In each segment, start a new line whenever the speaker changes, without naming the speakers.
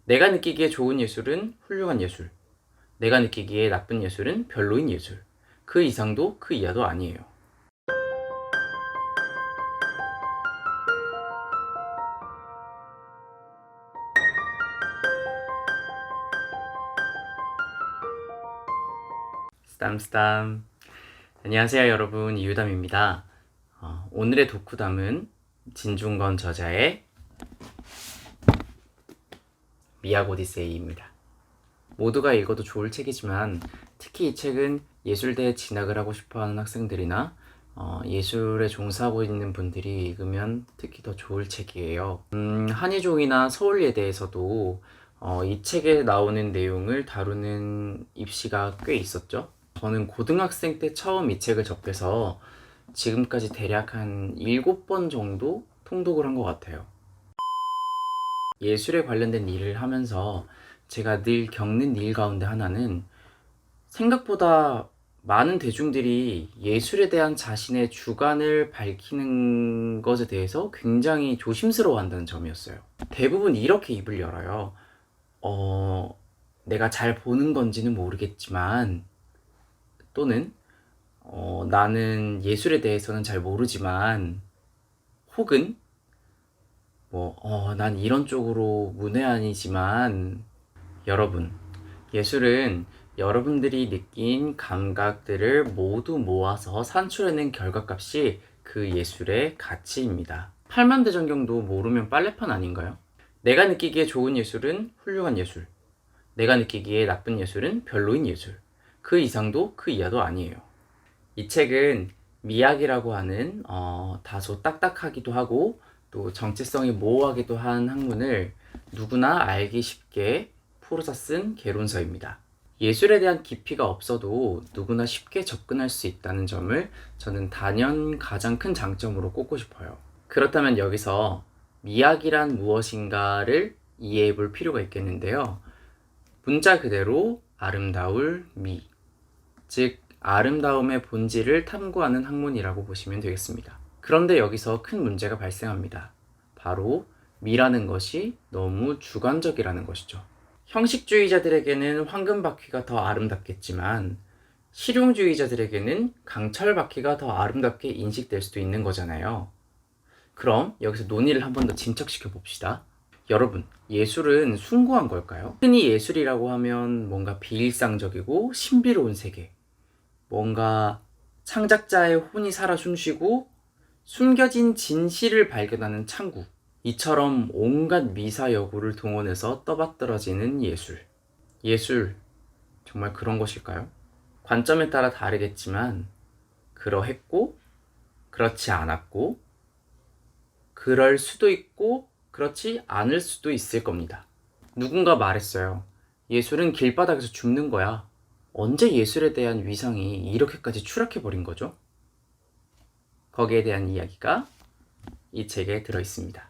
내가 느끼기에 좋은 예술은 훌륭한 예술, 내가 느끼기에 나쁜 예술은 별로인 예술. 그 이상도 그 이하도 아니에요. 스담스담. 안녕하세요 여러분, 이유담입니다. 오늘의 독후담은 진중권 저자의 미학 오디세이입니다. 모두가 읽어도 좋을 책이지만 특히 이 책은 예술대에 진학을 하고 싶어하는 학생들이나 예술에 종사하고 있는 분들이 읽으면 특히 더 좋을 책이에요. 한예종이나 서울예대에서도 이 책에 나오는 내용을 다루는 입시가 꽤 있었죠. 저는 고등학생 때 처음 이 책을 접해서 지금까지 대략 한 7번 정도 통독을 한 것 같아요. 예술에 관련된 일을 하면서 제가 늘 겪는 일 가운데 하나는 생각보다 많은 대중들이 예술에 대한 자신의 주관을 밝히는 것에 대해서 굉장히 조심스러워한다는 점이었어요. 대부분 이렇게 입을 열어요. 내가 잘 보는 건지는 모르겠지만, 또는 나는 예술에 대해서는 잘 모르지만, 혹은 난 이런 쪽으로 문외한이지만, 여러분, 예술은 여러분들이 느낀 감각들을 모두 모아서 산출해낸 결과값이 그 예술의 가치입니다. 팔만대전경도 모르면 빨래판 아닌가요? 내가 느끼기에 좋은 예술은 훌륭한 예술, 내가 느끼기에 나쁜 예술은 별로인 예술. 그 이상도 그 이하도 아니에요. 이 책은 미학이라고 하는 다소 딱딱하기도 하고 또 정체성이 모호하기도 한 학문을 누구나 알기 쉽게 풀어서 쓴 개론서입니다. 예술에 대한 깊이가 없어도 누구나 쉽게 접근할 수 있다는 점을 저는 단연 가장 큰 장점으로 꼽고 싶어요. 그렇다면 여기서 미학이란 무엇인가를 이해해 볼 필요가 있겠는데요. 문자 그대로 아름다울 미, 즉 아름다움의 본질을 탐구하는 학문이라고 보시면 되겠습니다. 그런데 여기서 큰 문제가 발생합니다. 바로 미라는 것이 너무 주관적이라는 것이죠. 형식주의자들에게는 황금바퀴가 더 아름답겠지만 실용주의자들에게는 강철바퀴가 더 아름답게 인식될 수도 있는 거잖아요. 그럼 여기서 논의를 한 번 더 진척시켜 봅시다. 여러분, 예술은 숭고한 걸까요? 흔히 예술이라고 하면 뭔가 비일상적이고 신비로운 세계, 뭔가 창작자의 혼이 살아 숨쉬고 숨겨진 진실을 발견하는 창구, 이처럼 온갖 미사여구를 동원해서 떠받들어지는 예술. 예술, 정말 그런 것일까요? 관점에 따라 다르겠지만 그러했고 그렇지 않았고 그럴 수도 있고 그렇지 않을 수도 있을 겁니다. 누군가 말했어요. 예술은 길바닥에서 죽는 거야. 언제 예술에 대한 위상이 이렇게까지 추락해버린 거죠? 거기에 대한 이야기가 이 책에 들어있습니다.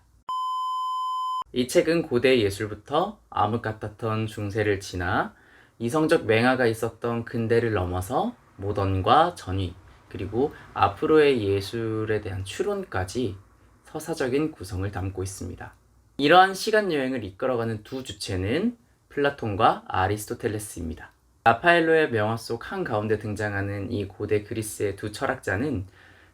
이 책은 고대 예술부터 암흑 같았던 중세를 지나 이성적 맹아가 있었던 근대를 넘어서 모던과 전위, 그리고 앞으로의 예술에 대한 추론까지 서사적인 구성을 담고 있습니다. 이러한 시간 여행을 이끌어가는 두 주체는 플라톤과 아리스토텔레스입니다. 라파엘로의 명화 속 한가운데 등장하는 이 고대 그리스의 두 철학자는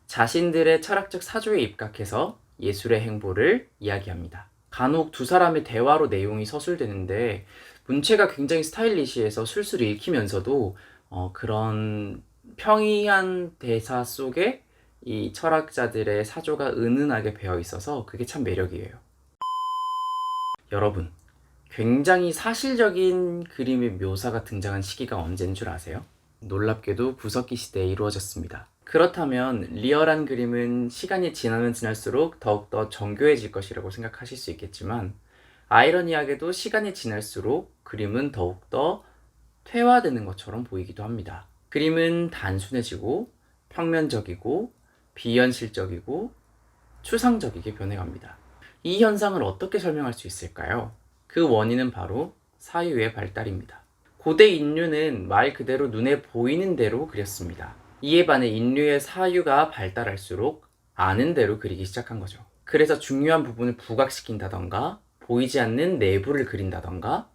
자신들의 철학적 사조에 입각해서 예술의 행보를 이야기합니다. 간혹 두 사람의 대화로 내용이 서술되는데 문체가 굉장히 스타일리시해서 술술 읽히면서도 그런 평이한 대사 속에 이 철학자들의 사조가 은은하게 배어 있어서 그게 참 매력이에요. 여러분, 굉장히 사실적인 그림의 묘사가 등장한 시기가 언제인 줄 아세요? 놀랍게도 구석기 시대에 이루어졌습니다. 그렇다면 리얼한 그림은 시간이 지나면 지날수록 더욱더 정교해질 것이라고 생각하실 수 있겠지만 아이러니하게도 시간이 지날수록 그림은 더욱더 퇴화되는 것처럼 보이기도 합니다. 그림은 단순해지고 평면적이고 비현실적이고 추상적이게 변해갑니다. 이 현상을 어떻게 설명할 수 있을까요? 그 원인은 바로 사유의 발달입니다. 고대 인류는 말 그대로 눈에 보이는 대로 그렸습니다. 이에 반해 인류의 사유가 발달할수록 아는 대로 그리기 시작한 거죠. 그래서 중요한 부분을 부각시킨다던가 보이지 않는 내부를 그린다던가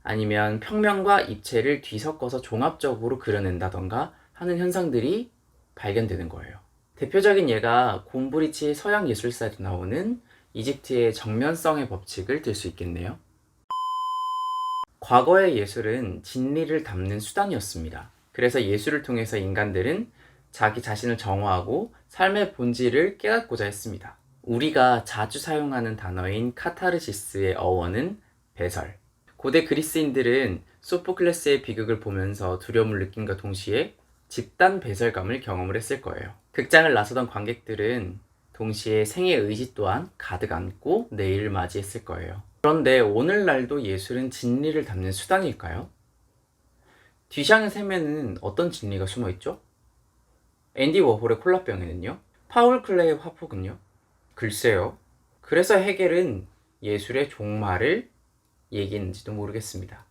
아니면 평면과 입체를 뒤섞어서 종합적으로 그려낸다던가 하는 현상들이 발견되는 거예요. 대표적인 예가 곰브리치 서양 예술사에도 나오는 이집트의 정면성의 법칙을 들 수 있겠네요. 과거의 예술은 진리를 담는 수단이었습니다. 그래서 예술을 통해서 인간들은 자기 자신을 정화하고 삶의 본질을 깨닫고자 했습니다. 우리가 자주 사용하는 단어인 카타르시스의 어원은 배설. 고대 그리스인들은 소포클레스의 비극을 보면서 두려움을 느낀과 동시에 집단 배설감을 경험을 했을 거예요. 극장을 나서던 관객들은 동시에 생의 의지 또한 가득 안고 내일을 맞이했을 거예요. 그런데 오늘날도 예술은 진리를 담는 수단일까요? 뒤샹의 세면은 어떤 진리가 숨어있죠? 앤디 워홀의 콜라병에는요? 파울 클레의 화폭은요? 글쎄요. 그래서 헤겔은 예술의 종말을 얘기했는지도 모르겠습니다.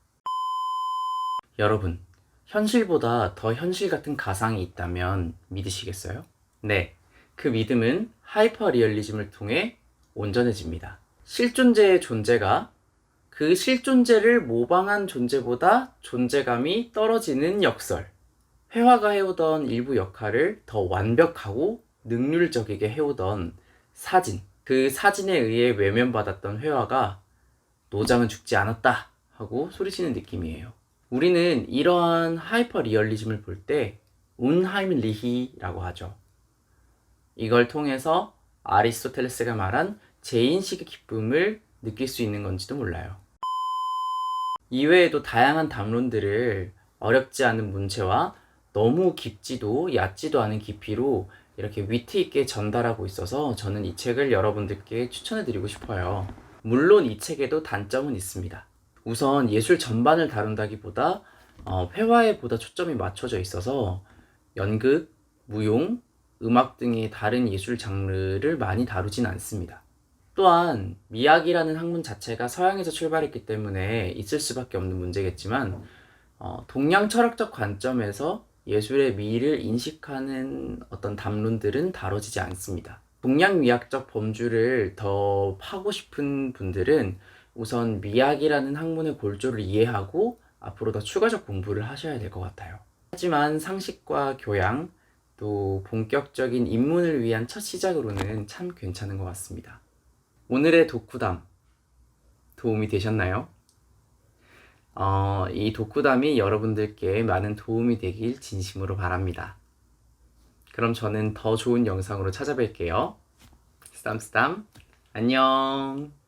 여러분, 현실보다 더 현실 같은 가상이 있다면 믿으시겠어요? 네, 그 믿음은 하이퍼 리얼리즘을 통해 온전해집니다. 실존재의 존재가 그 실존재를 모방한 존재보다 존재감이 떨어지는 역설. 회화가 해오던 일부 역할을 더 완벽하고 능률적이게 해오던 사진. 그 사진에 의해 외면받았던 회화가 노장은 죽지 않았다 하고 소리치는 느낌이에요. 우리는 이러한 하이퍼 리얼리즘을 볼 때 운하임리히라고 하죠. 이걸 통해서 아리스토텔레스가 말한 재인식의 기쁨을 느낄 수 있는 건지도 몰라요. 이외에도 다양한 담론들을 어렵지 않은 문체와 너무 깊지도 얕지도 않은 깊이로 이렇게 위트 있게 전달하고 있어서 저는 이 책을 여러분들께 추천해드리고 싶어요. 물론 이 책에도 단점은 있습니다. 우선 예술 전반을 다룬다기보다 회화에 보다 초점이 맞춰져 있어서 연극, 무용, 음악 등의 다른 예술 장르를 많이 다루진 않습니다. 또한 미학이라는 학문 자체가 서양에서 출발했기 때문에 있을 수밖에 없는 문제겠지만 동양 철학적 관점에서 예술의 미를 인식하는 어떤 담론들은 다뤄지지 않습니다. 동양 미학적 범주를 더 파고 싶은 분들은 우선 미학이라는 학문의 골조를 이해하고 앞으로 더 추가적 공부를 하셔야 될 것 같아요. 하지만 상식과 교양, 또 본격적인 입문을 위한 첫 시작으로는 참 괜찮은 것 같습니다. 오늘의 독후담 도움이 되셨나요? 이 독후담이 여러분들께 많은 도움이 되길 진심으로 바랍니다. 그럼 저는 더 좋은 영상으로 찾아뵐게요. 쓰담쓰담 안녕.